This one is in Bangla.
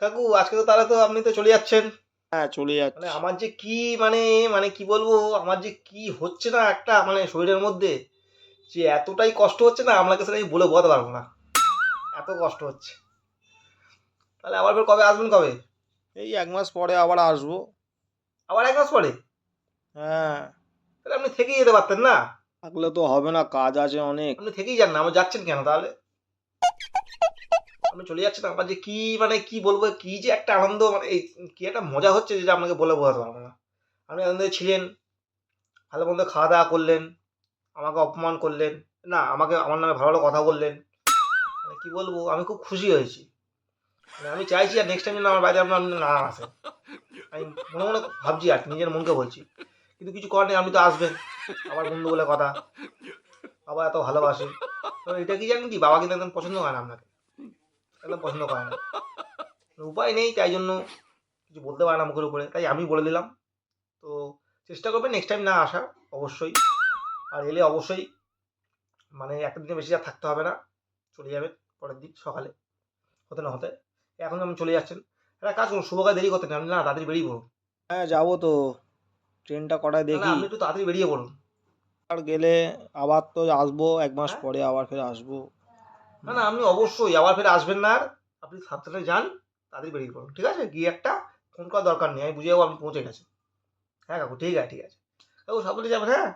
কাকু আজকে তো তাহলে তো আপনি তো চলে যাচ্ছেন। হ্যাঁ, চলে মানে যাচ্ছি। আমার যে কি মানে মানে কি বলবো, আমার যে কি হচ্ছে না একটা মানে শরীরের মধ্যে, যে এতটাই কষ্ট হচ্ছে না আপনাকে সেটা আমি বলে বোঝাতে পারবো না, এত কষ্ট হচ্ছে। তাহলে আবার ফের কবে আসবেন, কবে? এই ১ মাস পরে আবার আসবো। আবার 1 মাস পরে? হ্যাঁ, তাহলে আপনি থেকেই যেতে পারতেন না? থাকলে তো হবে না, কাজ আছে অনেক। আপনি থেকেই যান না, আমার যাচ্ছেন কেন তাহলে? আপনি চলে যাচ্ছেন, আমার যে কি মানে কি বলবো, কি যে একটা আনন্দ, মানে এই কি একটা মজা হচ্ছে যেটা আপনাকে বলে বোঝাতে পারবো না। আপনি আনন্দে ছিলেন, ভালো মন্দ খাওয়া দাওয়া করলেন, আমাকে অপমান করলেন, না আমাকে আমার নামে ভালো ভালো কথা বললেন, মানে কি বলবো, আমি খুব খুশি হয়েছি। মানে আমি চাইছি আর নেক্সট টাইম যেন আমার বাড়িতে আপনার আপনি না আসেন। আমি মনে মনে ভাবছি আর কি, নিজের মনকে বলছি, কিন্তু কিছু করার নেই, আপনি তো আসবেন, আবার বন্ধু বলে কথা, বাবা এত ভালোবাসে। তো এটা কি জানেন কি, বাবা কিন্তু একদম পছন্দ করে না আপনাকে, একদম পছন্দ করে না। উপায় নেই, তাই জন্য কিছু বলতে পারে না মুখের উপরে, তাই আমি বলে দিলাম। তো চেষ্টা করবেন নেক্সট টাইম না আসার, অবশ্যই। আর এলে অবশ্যই মানে একটা দিনের বেশি আর থাকতে হবে না, চলে যাবেন পরের দিন সকালে, হতে না হতে। এখন আপনি চলে যাচ্ছেন, একটা কাজ করুন, শুভকাজ দেরি করতেন না, আপনি না তাড়াতাড়ি বেরিয়ে পড়ুন। হ্যাঁ, যাবো তো। ট্রেনটা কটায় না না, দেখি। আপনি একটু তাড়াতাড়ি বেরিয়ে পড়ুন। আর গেলে আবার তো আসবো, ১ মাস হ্যাঁ, পরে আবার ফের আসবো। না না, আপনি অবশ্যই আবার ফের আসবেন না আর। আপনি সাবধানে যান, তাড়াতাড়ি বেরিয়ে পড়ুন, ঠিক আছে? গিয়ে একটা ফোন করার দরকার নেই, আমি বুঝে যাবো আপনি পৌঁছে গেছেন। হ্যাঁ কাকু, ঠিক আছে ঠিক আছে। কাকু সাবধানে যাবেন, হ্যাঁ।